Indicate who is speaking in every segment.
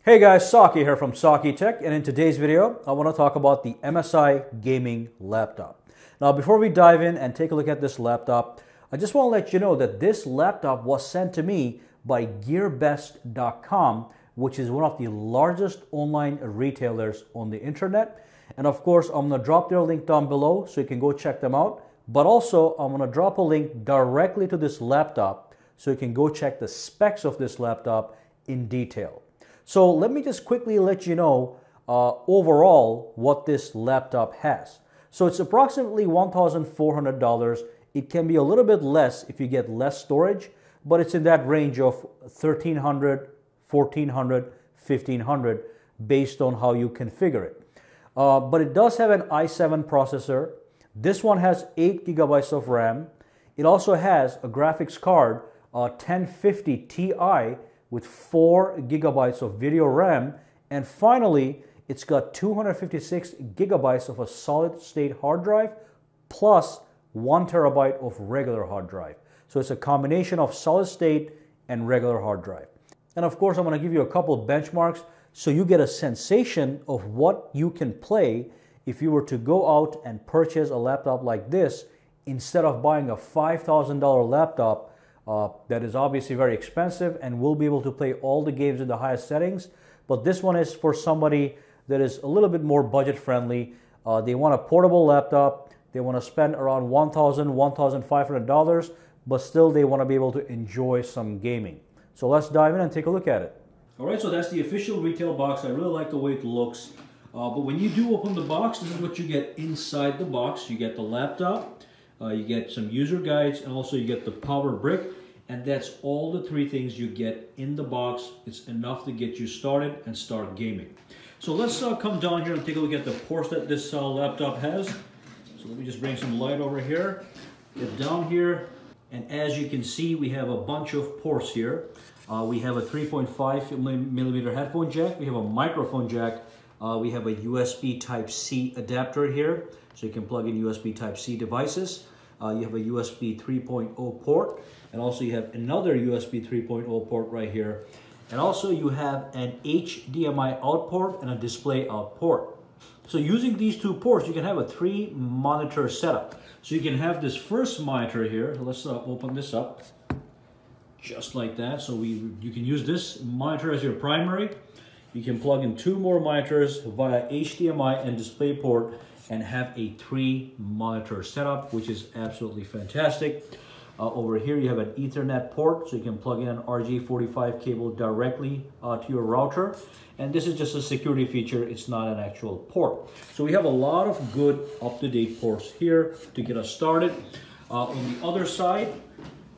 Speaker 1: Hey guys, Saki here from SAKITECH, and in today's video, I want to talk about the MSI Gaming Laptop. Now, before we dive in and take a look at this laptop, I just want to let you know that this laptop was sent to me by GearBest.com, which is one of the largest online retailers on the internet. And of course, I'm going to drop their link down below so you can go check them out. But also, I'm going to drop a link directly to this laptop so you can go check the specs of this laptop in detail. So let me just quickly let you know overall what this laptop has. So it's approximately $1,400. It can be a little bit less if you get less storage, but it's in that range of $1,300, $1,400, $1,500 based on how you configure it. But it does have an i7 processor. This one has 8 gigabytes of RAM. It also has a graphics card, 1050 Ti, with 4 gigabytes of video RAM, and finally it's got 256 gigabytes of a solid state hard drive plus 1 terabyte of regular hard drive. So it's a combination of solid state and regular hard drive. And of course, I'm going to give you a couple of benchmarks so you get a sensation of what you can play if you were to go out and purchase a laptop like this instead of buying a $5,000 laptop that is obviously very expensive and will be able to play all the games in the highest settings. But this one is for somebody that is a little bit more budget friendly. They want a portable laptop. They want to spend around $1,000, $1,500, but still they want to be able to enjoy some gaming. So let's dive in and take a look at it. All right, so that's the official retail box. I really like the way it looks. But when you do open the box, this is what you get inside the box. You get the laptop. You get some user guides, and also you get the power brick, and that's all the 3 things you get in the box. It's enough to get you started and start gaming. So let's come down here and take a look at the ports that this laptop has. So let me just bring some light over here. Get down here, and as you can see, we have a bunch of ports here. We have a 3.5 millimeter headphone jack. We have a microphone jack. We have a USB Type-C adapter here, so you can plug in USB Type-C devices. You have a USB 3.0 port, and also you have another USB 3.0 port right here. And also you have an HDMI out port and a display out port. So using these 2 ports, you can have a 3 monitor setup. So you can have this first monitor here. Let's open this up, just like that. So you can use this monitor as your primary. You can plug in 2 more monitors via HDMI and DisplayPort and have a 3 monitor setup, which is absolutely fantastic. Over here you have an Ethernet port, so you can plug in an RJ45 cable directly to your router. And this is just a security feature, it's not an actual port. So we have a lot of good up-to-date ports here to get us started. On the other side,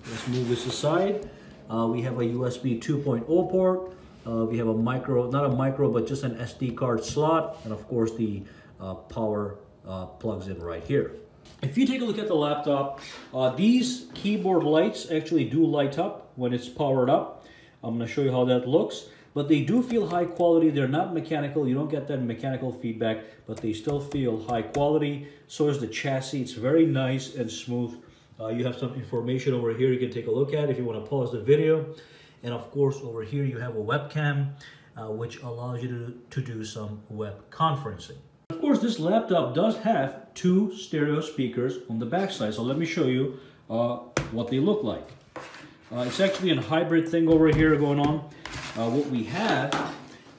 Speaker 1: let's move this aside. We have a USB 2.0 port. We have a micro, not a micro, but just an SD card slot. And of course the power plugs in right here. If you take a look at the laptop, these keyboard lights actually do light up when it's powered up. I'm going to show you how that looks. But they do feel high quality. They're not mechanical. You don't get that mechanical feedback, but they still feel high quality. So is the chassis. It's very nice and smooth. You have some information over here you can take a look at if you want to pause the video. And of course, over here you have a webcam, which allows you to do some web conferencing. Of course, this laptop does have 2 stereo speakers on the back side. So let me show you what they look like. It's actually a hybrid thing over here going on. What we have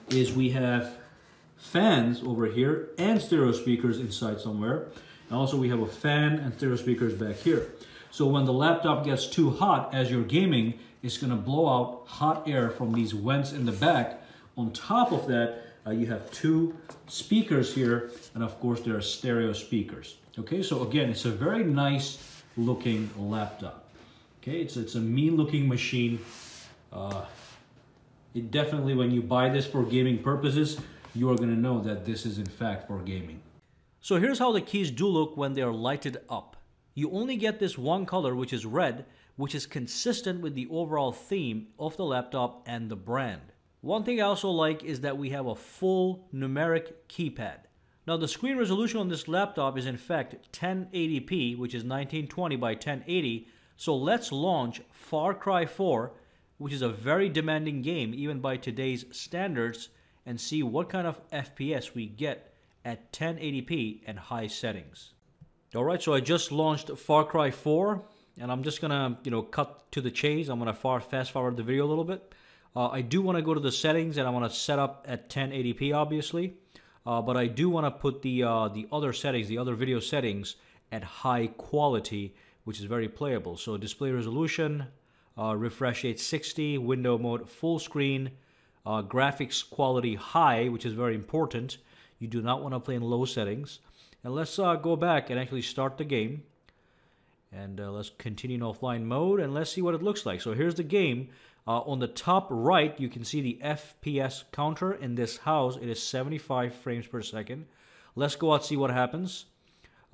Speaker 1: is we have fans over here and stereo speakers inside somewhere. And also we have a fan and stereo speakers back here. So when the laptop gets too hot as you're gaming, it's going to blow out hot air from these vents in the back. On top of that, you have 2 speakers here, and of course there are stereo speakers. Okay, so again, it's a very nice looking laptop. Okay, it's a mean looking machine. It definitely, when you buy this for gaming purposes, you are going to know that this is in fact for gaming. So here's how the keys do look when they are lighted up. You only get this one color, which is red, which is consistent with the overall theme of the laptop and the brand. One thing I also like is that we have a full numeric keypad. Now the screen resolution on this laptop is in fact 1080p, which is 1920 by 1080. So let's launch Far Cry 4 which is a very demanding game even by today's standards, and see what kind of FPS we get at 1080p and high settings. Alright, so I just launched Far Cry 4, and I'm just gonna cut to the chase. I'm gonna fast forward the video a little bit. I do want to go to the settings, and I want to set up at 1080p obviously, but I do want to put the other settings, the other video settings, at high quality, which is very playable. So display resolution, refresh rate 60, window mode full screen, graphics quality high, which is very important. You do not want to play in low settings. And let's go back and actually start the game. And let's continue in offline mode, and let's see what it looks like. So here's the game. On the top right, you can see the FPS counter in this house. It is 75 frames per second. Let's go out and see what happens.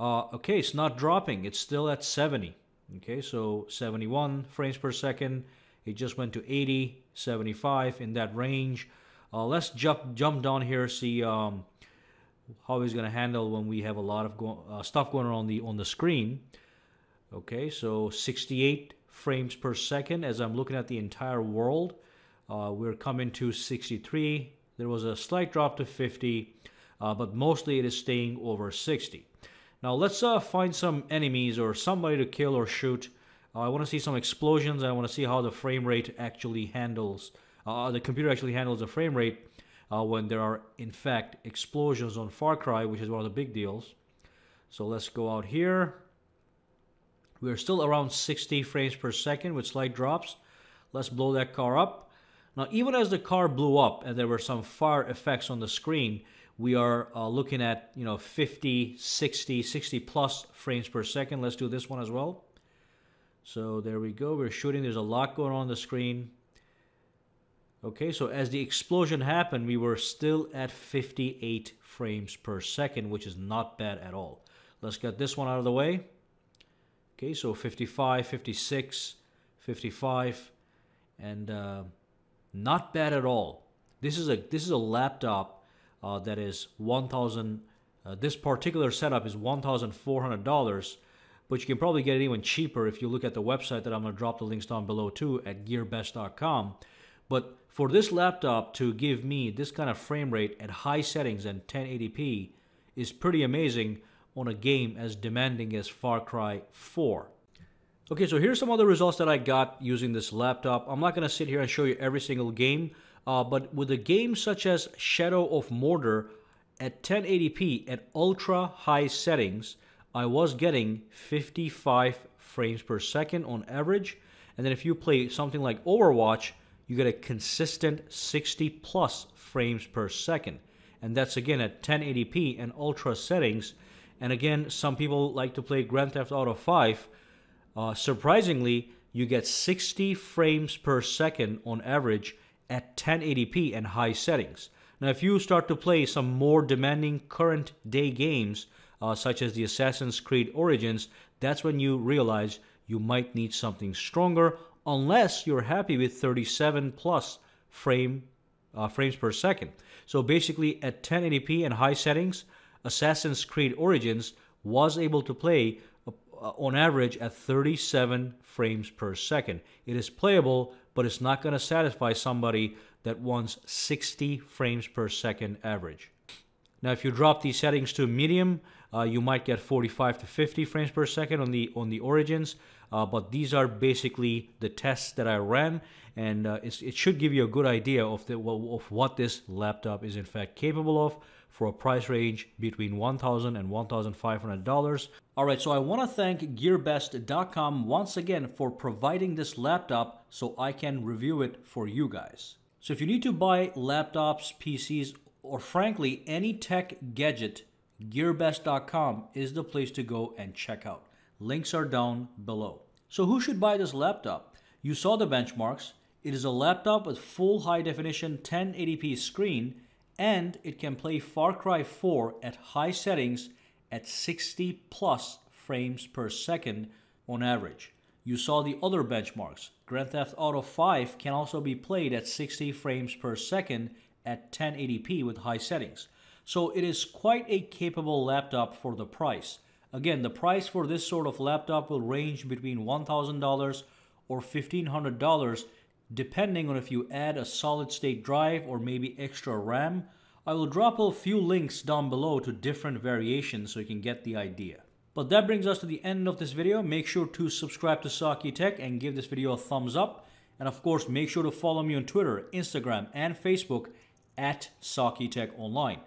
Speaker 1: Okay, it's not dropping. It's still at 70. Okay, so 71 frames per second. It just went to 80, 75, in that range. Let's jump down here, see how he's going to handle when we have a lot of stuff going on the screen. Okay, so 68 frames per second as I'm looking at the entire world. We're coming to 63. There was a slight drop to 50, but mostly it is staying over 60. Now let's find some enemies or somebody to kill or shoot. I want to see some explosions. I want to see how the frame rate actually handles, the computer actually handles the frame rate when there are in fact explosions on Far Cry, which is one of the big deals. So let's go out here. We're still around 60 frames per second with slight drops. Let's blow that car up. Now, even as the car blew up and there were some fire effects on the screen, we are looking at 50, 60, 60 plus frames per second. Let's do this one as well. So there we go. We're shooting. There's a lot going on the screen. Okay, so as the explosion happened, we were still at 58 frames per second, which is not bad at all. Let's get this one out of the way. Okay, so 55, 56, 55, and not bad at all. This is a laptop that is $1,000. This particular setup is $1,400, but you can probably get it even cheaper if you look at the website that I'm going to drop the links down below too at gearbest.com. But for this laptop to give me this kind of frame rate at high settings and 1080p is pretty amazing on a game as demanding as Far Cry 4. Okay, so here's some other results that I got using this laptop. I'm not going to sit here and show you every single game, but with a game such as Shadow of Mordor at 1080p at ultra high settings, I was getting 55 frames per second on average. And then if you play something like Overwatch, you get a consistent 60 plus frames per second. And that's again at 1080p and ultra settings. And again, some people like to play Grand Theft Auto 5. Surprisingly, you get 60 frames per second on average at 1080p and high settings. Now, if you start to play some more demanding current day games, such as the Assassin's Creed Origins, that's when you realize you might need something stronger, unless you're happy with 37 plus frames per second. So basically, at 1080p and high settings, Assassin's Creed Origins was able to play on average at 37 frames per second. It is playable, but it's not going to satisfy somebody that wants 60 frames per second average. Now, if you drop these settings to medium, you might get 45 to 50 frames per second on the Origins. But these are basically the tests that I ran, and it should give you a good idea of what this laptop is in fact capable of for a price range between $1,000 and $1,500. All right, so I want to thank GearBest.com once again for providing this laptop so I can review it for you guys. So if you need to buy laptops, PCs, or frankly any tech gadget, GearBest.com is the place to go and check out. Links are down below. So who should buy this laptop? You saw the benchmarks. It is a laptop with full high definition 1080p screen, and it can play Far Cry 4 at high settings at 60 plus frames per second on average. You saw the other benchmarks. Grand Theft Auto 5 can also be played at 60 frames per second at 1080p with high settings. So it is quite a capable laptop for the price. Again, the price for this sort of laptop will range between $1,000 or $1,500 depending on if you add a solid state drive or maybe extra RAM. I will drop a few links down below to different variations so you can get the idea. But that brings us to the end of this video. Make sure to subscribe to SAKITECH and give this video a thumbs up. And of course, make sure to follow me on Twitter, Instagram, and Facebook at SAKITECH Online.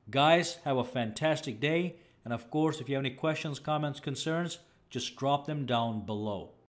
Speaker 1: Guys, have a fantastic day. And of course, if you have any questions, comments, concerns, just drop them down below.